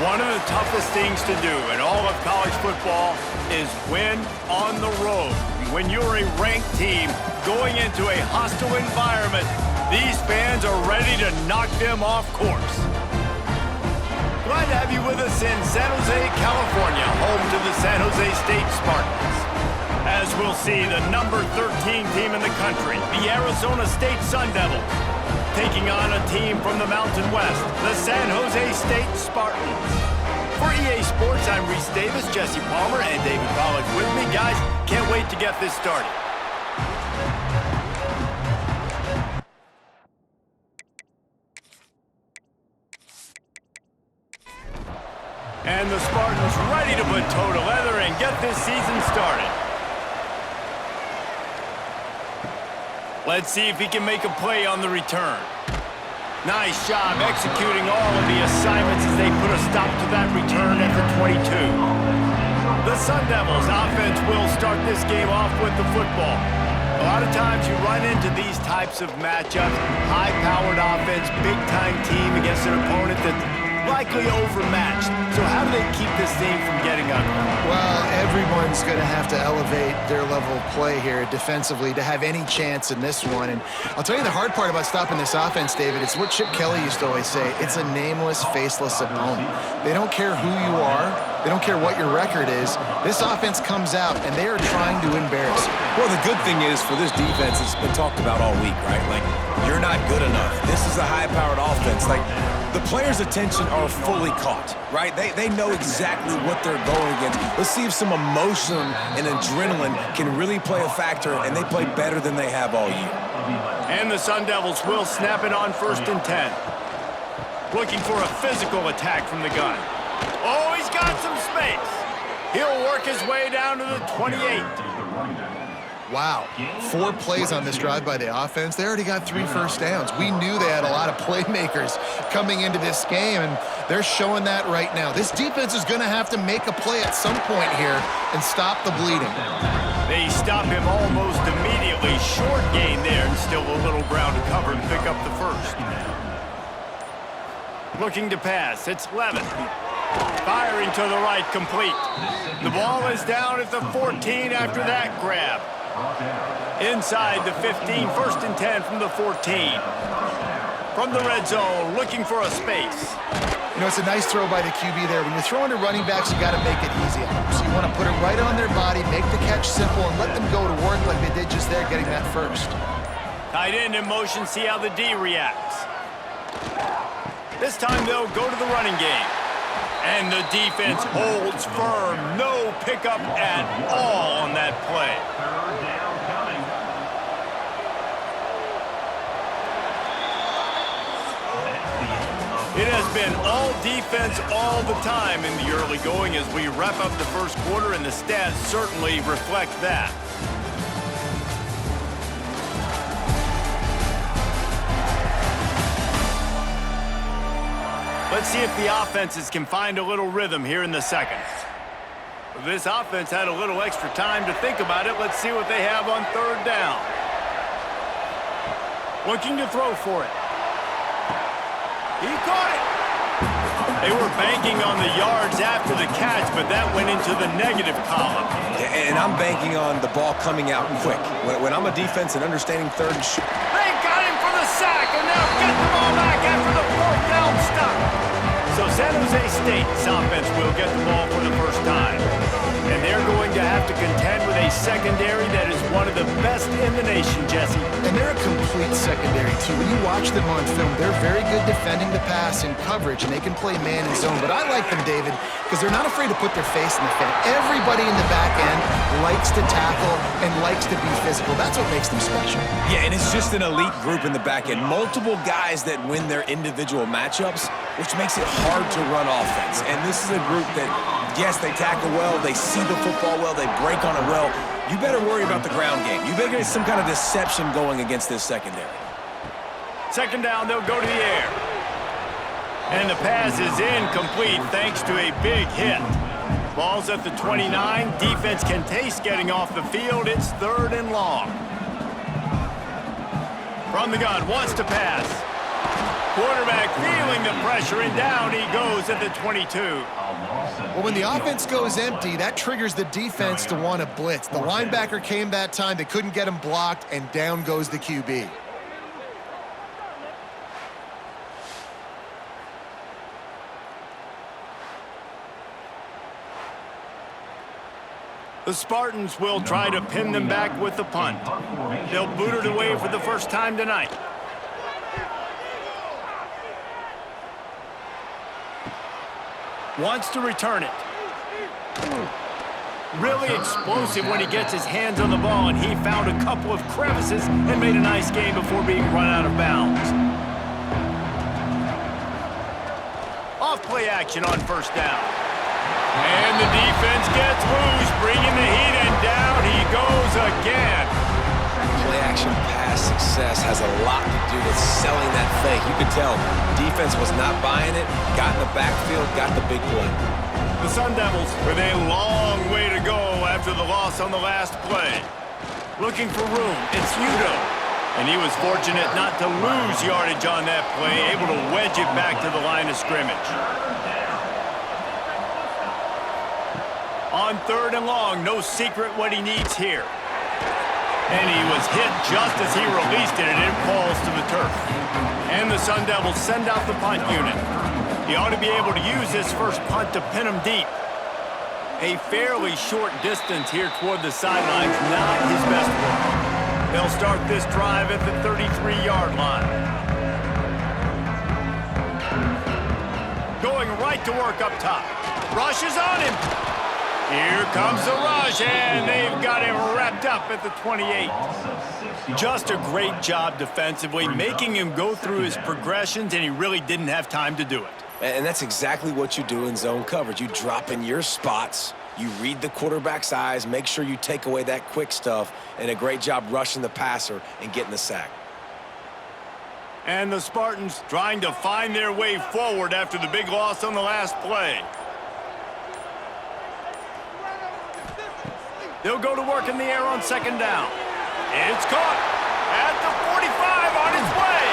One of the toughest things to do in all of college football is win on the road. When you're a ranked team going into a hostile environment, these fans are ready to knock them off course. Glad to have you with us in San Jose, California, home to the San Jose State Spartans. As we'll see, the number 13 team in the country, the Arizona State Sun Devils, taking on a team from the Mountain West, the San Jose State Spartans. For EA Sports, I'm Reese Davis, Jesse Palmer, and David Pollack with me. Guys, can't wait to get this started. And the Spartans ready to put toe to leather and get this season started. Let's see if he can make a play on the return. Nice job executing all of the assignments as they put a stop to that return at the 22. The Sun Devils offense will start this game off with the football. A lot of times you run into these types of matchups. High-powered offense, big-time team against an opponent that's likely overmatched. So how do they keep this thing from getting ugly? Well, everyone's going to have to elevate their level of play here defensively to have any chance in this one. And I'll tell you the hard part about stopping this offense, David, it's what Chip Kelly used to always say. It's a nameless, faceless opponent. They don't care who you are. They don't care what your record is. This offense comes out, and they are trying to embarrass you. Well, the good thing is for this defense, it's been talked about all week, right? Like, you're not good enough. This is a high-powered offense. Like, the players' attention are fully caught, right? They know exactly what they're going against. Let's see if some emotion and adrenaline can really play a factor, and they play better than they have all year. And the Sun Devils will snap it on 1st and 10. Looking for a physical attack from the gun. Oh, he's got some space. He'll work his way down to the 28. Wow, 4 plays on this drive by the offense. They already got 3 first downs. We knew they had a lot of playmakers coming into this game, and they're showing that right now. This defense is going to have to make a play at some point here and stop the bleeding. They stop him almost immediately. Short gain there, and still a little ground to cover to pick up the first. Looking to pass, it's Levin. Firing to the right, complete. The ball is down at the 14 after that grab. Inside the 15, 1st and 10 from the 14. From the red zone, looking for a space. You know, it's a nice throw by the QB there. When you're throwing to running backs, you got to make it easy on them. So you want to put it right on their body, make the catch simple, and let them go to work like they did just there, getting that first. Tight end in motion, see how the D reacts. This time they'll go to the running game. And the defense holds firm. No pickup at all on that play. It has been all defense all the time in the early going as we wrap up the first quarter, and the stats certainly reflect that. Let's see if the offenses can find a little rhythm here in the second. This offense had a little extra time to think about it. Let's see what they have on 3rd down. Looking to throw for it. He caught it. They were banking on the yards after the catch, but that went into the negative column. And I'm banking on the ball coming out quick. When I'm a defense and understanding 3rd and short. They got him for the sack, and now get the ball back after the 4th down stop. So San Jose State's offense will get the ball for the first time. And they're going to have to contend with a secondary that is one of the best in the nation, Jesse. And they're a complete secondary, too. When you watch them on film, they're very good defending the pass in coverage, and they can play man and zone. But I like them, David, because they're not afraid to put their face in the fan. Everybody in the back end likes to tackle and likes to be physical. That's what makes them special. Yeah, and it's just an elite group in the back end. Multiple guys that win their individual matchups, which makes it hard to run offense. And this is a group that, yes, they tackle well, they see the football well, they break on it well. You better worry about the ground game. You better get some kind of deception going against this secondary. 2nd down, they'll go to the air. And the pass is incomplete thanks to a big hit. Ball's at the 29. Defense can taste getting off the field. It's 3rd and long. From the gun, wants to pass. Quarterback feeling the pressure, and down he goes at the 22. Well, when the offense goes empty, that triggers the defense to want to blitz. The linebacker came that time. They couldn't get him blocked, and down goes the QB. The Spartans will try to pin them back with the punt. They'll boot it away for the first time tonight. Wants to return it. Really explosive when he gets his hands on the ball, and he found a couple of crevices and made a nice game before being run out of bounds. Off play action on first down. And the defense gets loose, bringing the heat, and down he goes again. Play-action pass success has a lot to do with selling that fake. You could tell defense was not buying it, got in the backfield, got the big play. The Sun Devils with a long way to go after the loss on the last play. Looking for room, it's Udo. And he was fortunate not to lose yardage on that play, able to wedge it back to the line of scrimmage. On 3rd and long, no secret what he needs here. And he was hit just as he released it, and it falls to the turf. And the Sun Devils send out the punt unit. He ought to be able to use this first punt to pin him deep. A fairly short distance here toward the sidelines, not his best work. They'll start this drive at the 33-yard line. Going right to work up top. Rush is on him. Here comes the rush, and they've got him wrapped up at the 28. Just a great job defensively, making him go through his progressions, and he really didn't have time to do it. And that's exactly what you do in zone coverage. You drop in your spots, you read the quarterback's eyes, make sure you take away that quick stuff, and a great job rushing the passer and getting the sack. And the Spartans trying to find their way forward after the big loss on the last play. They'll go to work in the air on 2nd down. It's caught at the 45 on its way.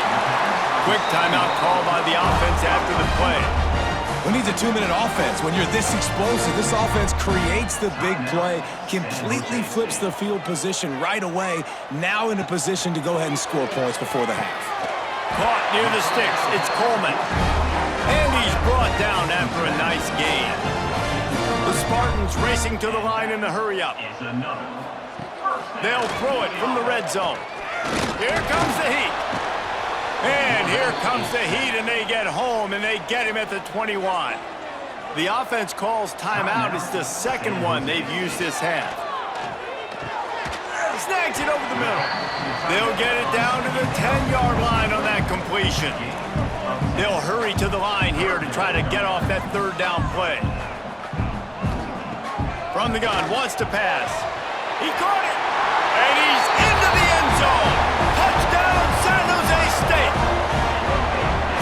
Quick timeout call by the offense after the play. Who needs a 2-minute offense when you're this explosive? This offense creates the big play, completely flips the field position right away, now in a position to go ahead and score points before the half. Caught near the sticks. It's Coleman. And he's brought down after a nice gain. The Spartans racing to the line in the hurry-up. They'll throw it from the red zone. Here comes the heat. And here comes the heat, and they get home, and they get him at the 21. The offense calls timeout. It's the second one they've used this half. Snags it over the middle. They'll get it down to the 10-yard line on that completion. They'll hurry to the line here to try to get off that 3rd down play. From the gun, wants to pass. He caught it, and he's into the end zone. Touchdown, San Jose State.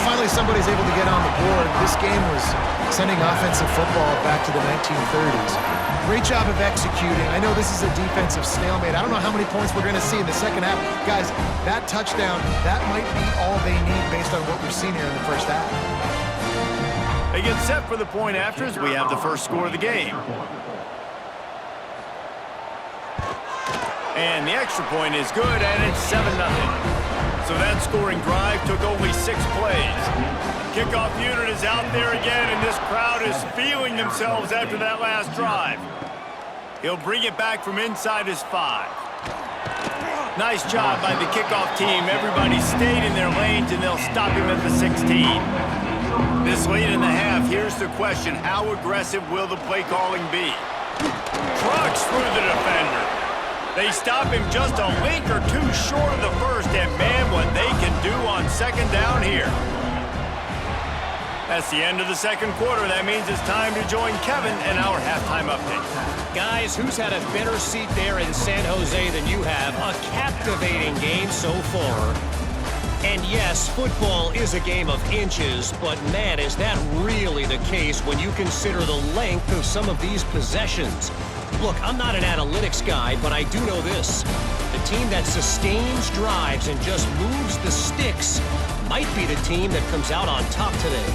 Finally, somebody's able to get on the board. This game was sending offensive football back to the 1930s. Great job of executing. I know this is a defensive stalemate. I don't know how many points we're going to see in the second half. Guys, that touchdown, that might be all they need based on what we've seen here in the first half. They get set for the point after as we have the first score of the game. And the extra point is good, and it's 7-0. So that scoring drive took only 6 plays. Kickoff unit is out there again, and this crowd is feeling themselves after that last drive. He'll bring it back from inside his 5. Nice job by the kickoff team. Everybody stayed in their lanes, and they'll stop him at the 16. This late in the half, here's the question. How aggressive will the play calling be? Trucks through the defender. They stop him just a link or two short of the first, and man, what they can do on 2nd down here. That's the end of the second quarter. That means it's time to join Kevin in our halftime update. Guys, who's had a better seat there in San Jose than you have? A captivating game so far. And yes, football is a game of inches, but man, is that really the case when you consider the length of some of these possessions. Look, I'm not an analytics guy, but I do know this. The team that sustains drives and just moves the sticks might be the team that comes out on top today.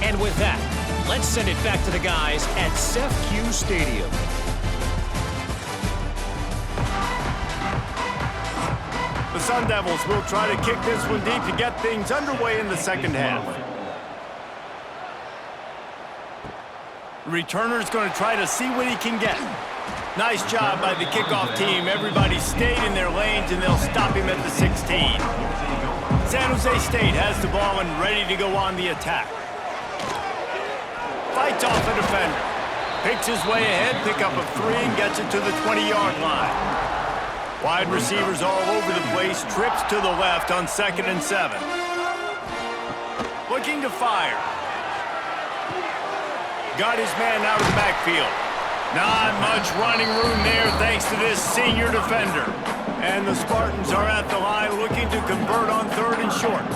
And with that, let's send it back to the guys at CFB Stadium. The Sun Devils will try to kick this one deep to get things underway in the second half. The returner's going to try to see what he can get. Nice job by the kickoff team. Everybody stayed in their lanes, and they'll stop him at the 16. San Jose State has the ball and ready to go on the attack. Fights off a defender. Picks his way ahead, pick up a 3, and gets it to the 20-yard line. Wide receivers all over the place, trips to the left on 2nd and 7. Looking to fire. Got his man out of the backfield. Not much running room there thanks to this senior defender. And the Spartans are at the line looking to convert on 3rd and short.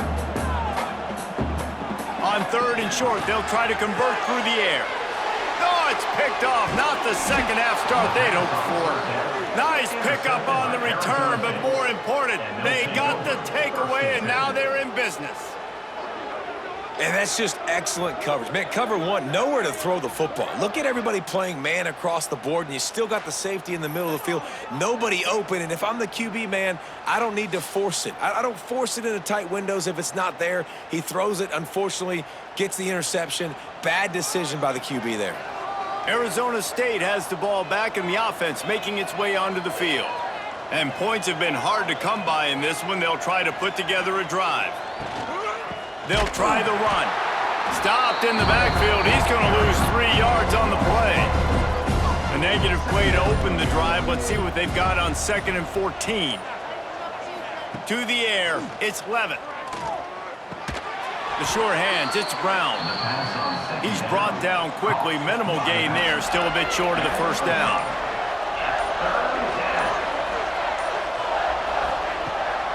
On 3rd and short, they'll try to convert through the air. Oh, it's picked off. Not the second half start they'd hoped for. Nice pickup on the return, but more important, they got the takeaway, and now they're in business. And that's just excellent coverage. Man, cover one, nowhere to throw the football. Look at everybody playing man across the board, and you still got the safety in the middle of the field. Nobody open, and if I'm the QB, man, I don't need to force it. I don't force it into tight windows if it's not there. He throws it, unfortunately, gets the interception. Bad decision by the QB there. Arizona State has the ball back in the offense, making its way onto the field. And points have been hard to come by in this one. They'll try to put together a drive. They'll try the run. Stopped in the backfield. He's going to lose 3 yards on the play. A negative play to open the drive. Let's see what they've got on 2nd and 14. To the air, it's Levitt. The sure hands, it's Brown. He's brought down quickly. Minimal gain there, still a bit short of the first down.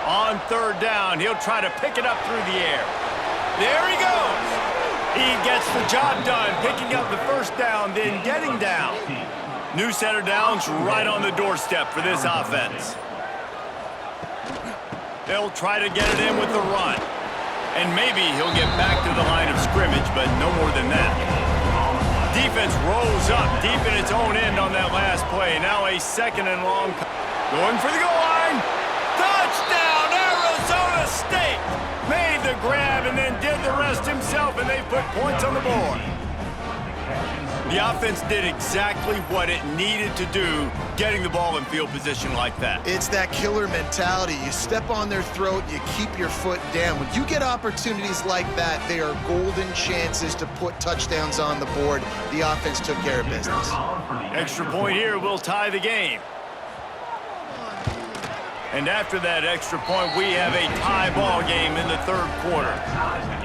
On 3rd down, he'll try to pick it up through the air. There he goes. He gets the job done, picking up the first down, then getting down. New set of downs right on the doorstep for this offense. They'll try to get it in with the run. And maybe he'll get back to the line of scrimmage, but no more than that. Defense rolls up deep in its own end on that last play. Now a 2nd and long. Going for the goal line. Touchdown, Arizona State! Made the grab and then did the rest himself, and they put points on the board. The offense did exactly what it needed to do, getting the ball in field position like that. It's that killer mentality. You step on their throat, you keep your foot down. When you get opportunities like that, they are golden chances to put touchdowns on the board. The offense took care of business. Extra point here will tie the game. And after that extra point, we have a tie ball game in the 3rd quarter.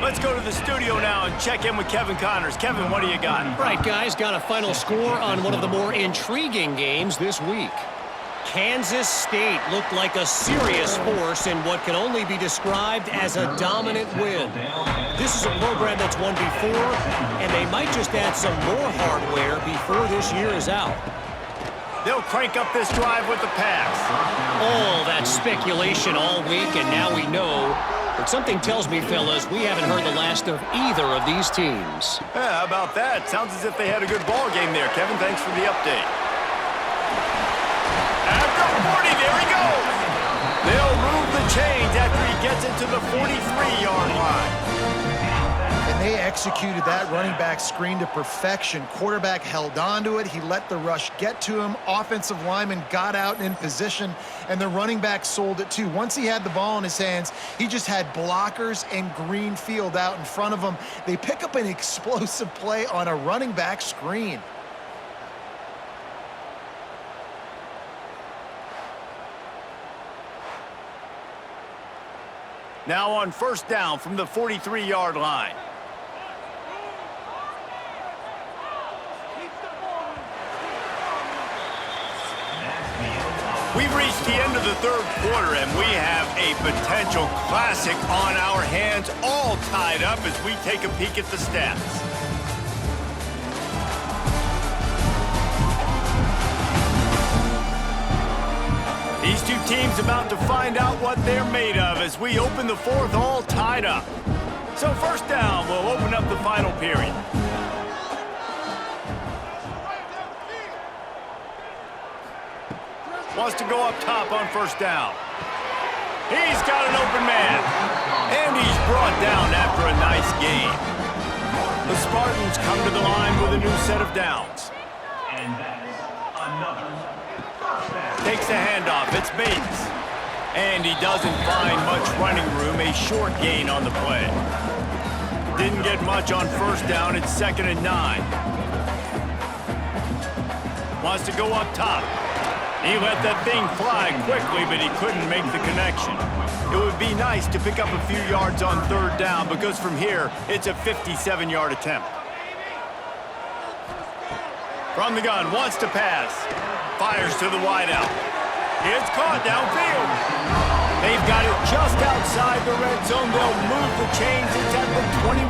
Let's go to the studio now and check in with Kevin Connors. Kevin, what do you got? Right, guys, got a final score on one of the more intriguing games this week. Kansas State looked like a serious force in what can only be described as a dominant win. This is a program that's won before, and they might just add some more hardware before this year is out. They'll crank up this drive with the pass. All that speculation all week, and now we know. But something tells me, fellas, we haven't heard the last of either of these teams. Yeah, how about that? Sounds as if they had a good ball game there, Kevin. Thanks for the update. After 40, there he goes. They'll move the chains after he gets it to the 43-yard line. And they executed that running back screen to perfection. Quarterback held on to it. He let the rush get to him. Offensive lineman got out in position, and the running back sold it too. Once he had the ball in his hands, he just had blockers and green field out in front of him. They pick up an explosive play on a running back screen. Now on 1st down from the 43-yard line. We've reached the end of the 3rd quarter, and we have a potential classic on our hands, all tied up as we take a peek at the stats. These two team's about to find out what they're made of as we open the fourth all tied up. So first down will open up the final period. Wants to go up top on first down. He's got an open man. And he's brought down after a nice gain. The Spartans come to the line with a new set of downs. And that's another first down. Takes the handoff. It's Bates. And he doesn't find much running room. A short gain on the play. Didn't get much on first down. It's 2nd and 9. Wants to go up top. He let that thing fly quickly, but he couldn't make the connection. It would be nice to pick up a few yards on third down because from here, it's a 57-yard attempt. From the gun, wants to pass. Fires to the wideout. It's caught downfield. They've got it just outside the red zone. They'll move the chains. It's at the 21.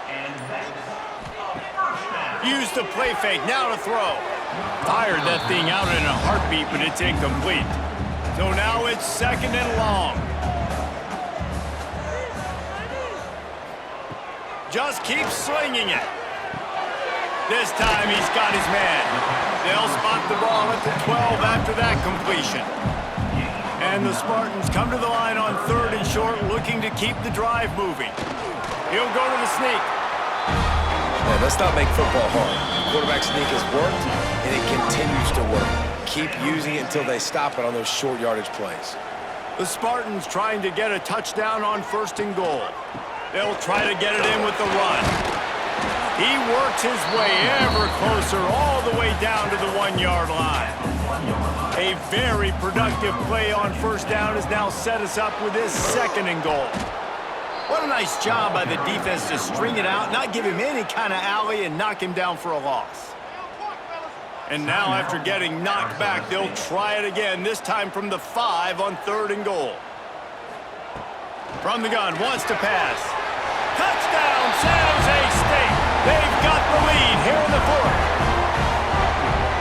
And that's a first down. Use the play fake. Now to throw. Fired that thing out in a heartbeat, but it's incomplete. So now it's 2nd and long. Just keeps slinging it. This time he's got his man. They'll spot the ball at the 12 after that completion. And the Spartans come to the line on 3rd and short, looking to keep the drive moving. He'll go to the sneak. Man, let's not make football hard. Quarterback sneak has worked, and it continues to work. Keep using it until they stop it on those short yardage plays. The Spartans trying to get a touchdown on 1st and goal. They'll try to get it in with the run. He works his way ever closer all the way down to the 1-yard line. A very productive play on first down has now set us up with his 2nd and goal. What a nice job by the defense to string it out, not give him any kind of alley, and knock him down for a loss. And now after getting knocked back, they'll try it again, this time from the 5 on 3rd and goal. From the gun, wants to pass. Touchdown, San Jose State. They've got the lead here in the 4th.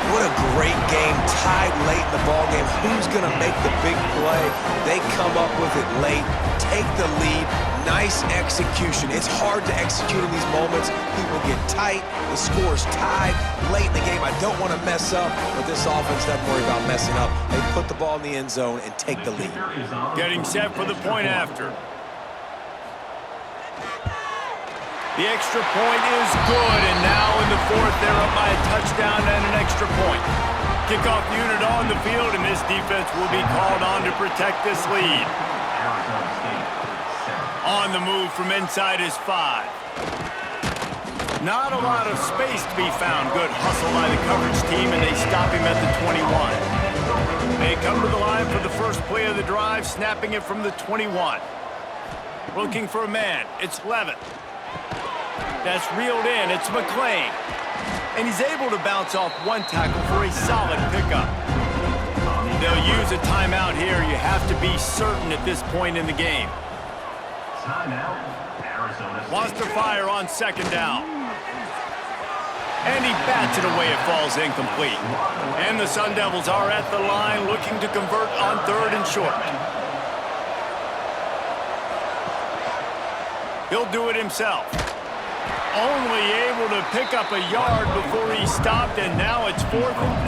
What a great game, tied late in the ballgame. Who's going to make the big play? They come up with it late, take the lead. Nice execution. It's hard to execute in these moments. People get tight. The score's tied late in the game. I don't want to mess up, but this offense doesn't worry about messing up. They put the ball in the end zone and take the lead. Getting set for the point after. The extra point is good, and now in the 4th, they're up by a touchdown and an extra point. Kickoff unit on the field, and this defense will be called on to protect this lead. On the move from inside is 5. Not a lot of space to be found. Good hustle by the coverage team, and they stop him at the 21. They come to the line for the first play of the drive, snapping it from the 21. Looking for a man. It's Levitt. That's reeled in. It's McClain. And he's able to bounce off one tackle for a solid pickup. They'll use a timeout here. You have to be certain at this point in the game. Wants to fire on 2nd down. And he bats it away. It falls incomplete. And the Sun Devils are at the line looking to convert on 3rd and short. He'll do it himself. Only able to pick up a yard before he stopped, and now it's 4th and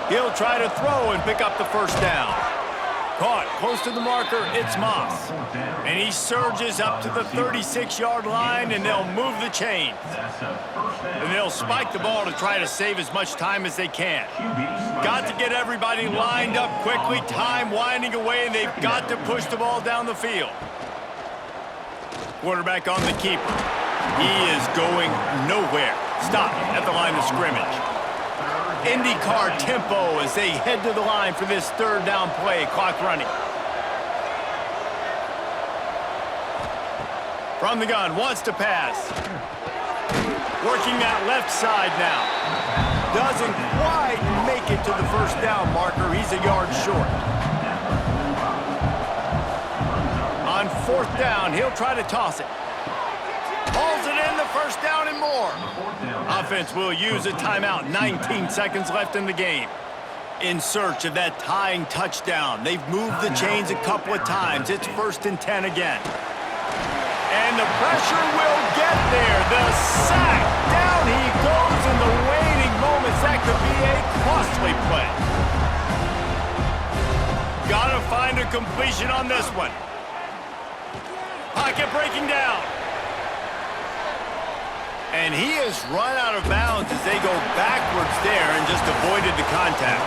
3. He'll try to throw and pick up the first down. Caught close to the marker, it's Moss. And he surges up to the 36-yard line, and they'll move the chain. And they'll spike the ball to try to save as much time as they can. Got to get everybody lined up quickly, time winding away, and they've got to push the ball down the field. Quarterback on the keeper. He is going nowhere. Stop at the line of scrimmage. IndyCar tempo as they head to the line for this 3rd down play. Clock running. From the gun, wants to pass. Working that left side now. Doesn't quite make it to the first down marker. He's a yard short. On 4th down, he'll try to toss it. Hauls it in the first down and more. Offense will use a timeout. 19 seconds left in the game. In search of that tying touchdown. They've moved the chains a couple of times. It's 1st and 10 again. And the pressure will get there. The sack. Down he goes in the waning moments. That could be a costly play. Gotta find a completion on this one. Pocket breaking down. And he has run out of bounds as they go backwards there and just avoided the contact.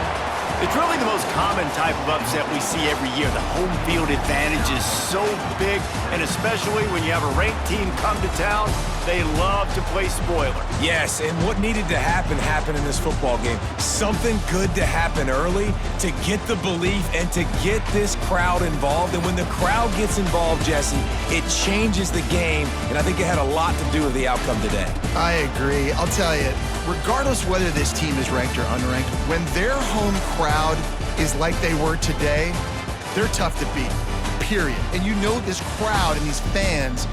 It's really the most common type of upset we see every year. The home field advantage is so big, and especially when you have a ranked team come to town, they love to play spoiler. Yes, and what needed to happen happened in this football game. Something good to happen early to get the belief and to get this crowd involved. And when the crowd gets involved, Jesse, it changes the game, and I think it had a lot to do with the outcome today. I agree. I'll tell you, regardless whether this team is ranked or unranked, when their home crowd is like they were today, they're tough to beat, period. And you know this crowd and these fans